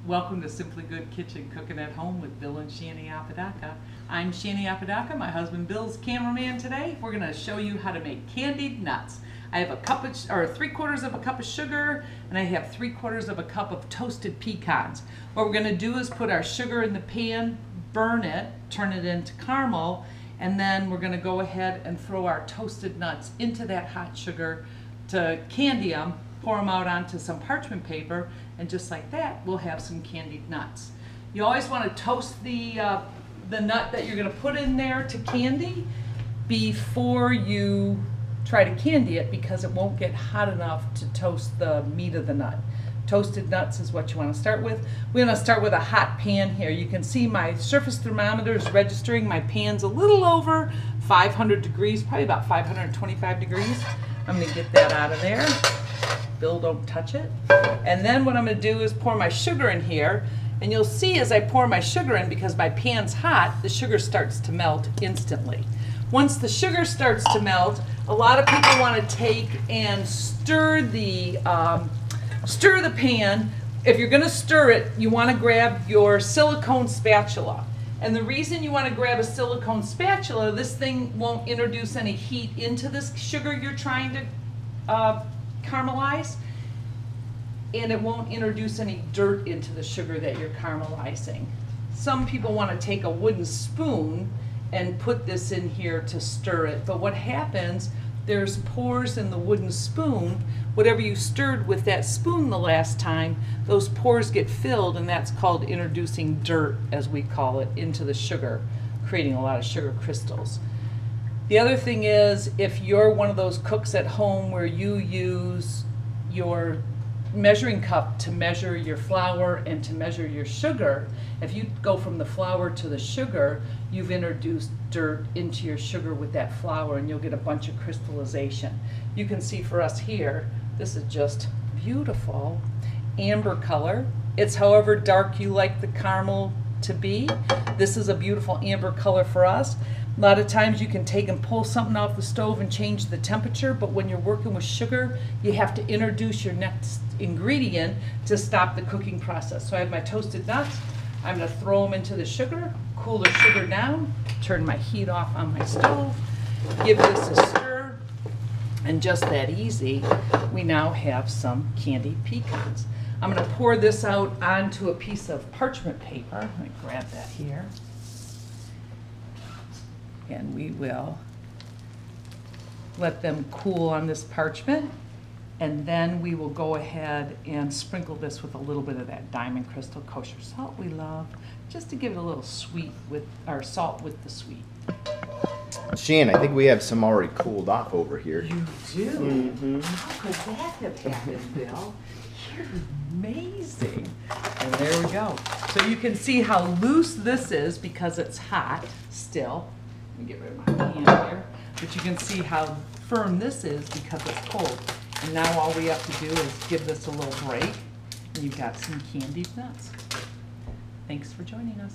Welcome to Simply Good Kitchen, Cooking at Home with Bill and Shani Apodaca. I'm Shani Apodaca. My husband Bill's cameraman today. We're going to show you how to make candied nuts. I have a cup of, or 3/4 of a cup of sugar, and I have 3/4 of a cup of toasted pecans. What we're going to do is put our sugar in the pan, burn it, turn it into caramel, and then we're going to go ahead and throw our toasted nuts into that hot sugar to candy them, pour them out onto some parchment paper, and just like that, we'll have some candied nuts. You always want to toast the nut that you're going to put in there to candy before you try to candy it, because it won't get hot enough to toast the meat of the nut. Toasted nuts is what you want to start with. We're going to start with a hot pan here. You can see my surface thermometer is registering. My pan's a little over 500 degrees, probably about 525 degrees. I'm going to get that out of there. Bill, don't touch it. And then what I'm going to do is pour my sugar in here. And you'll see as I pour my sugar in, because my pan's hot, the sugar starts to melt instantly. Once the sugar starts to melt, a lot of people want to take and stir the pan. If you're going to stir it, you want to grab your silicone spatula. And the reason you want to grab a silicone spatula, this thing won't introduce any heat into this sugar you're trying to caramelize, and it won't introduce any dirt into the sugar that you're caramelizing. Some people want to take a wooden spoon and put this in here to stir it, but what happens, there's pores in the wooden spoon. Whatever you stirred with that spoon the last time, those pores get filled, and that's called introducing dirt, as we call it, into the sugar, creating a lot of sugar crystals. The other thing is, if you're one of those cooks at home where you use your measuring cup to measure your flour and to measure your sugar, if you go from the flour to the sugar, you've introduced dirt into your sugar with that flour, and you'll get a bunch of crystallization. You can see for us here, this is just beautiful amber color. It's however dark you like the caramel to be. This is a beautiful amber color for us. A lot of times you can take and pull something off the stove and change the temperature, but when you're working with sugar, you have to introduce your next ingredient to stop the cooking process. So I have my toasted nuts. I'm going to throw them into the sugar, cool the sugar down, turn my heat off on my stove, give this a stir, and just that easy, we now have some candied pecans. I'm going to pour this out onto a piece of parchment paper. Let me grab that here. And we will let them cool on this parchment, and then we will go ahead and sprinkle this with a little bit of that diamond crystal kosher salt we love, just to give it a little sweet with our salt with the sweet. Shan, I think we have some already cooled off over here. You do? Mm-hmm. How could that have happened, Bill? You're amazing. And there we go. So you can see how loose this is because it's hot still. Let me get rid of my hand here. But you can see how firm this is because it's cold. And now all we have to do is give this a little break, and you've got some candied nuts. Thanks for joining us.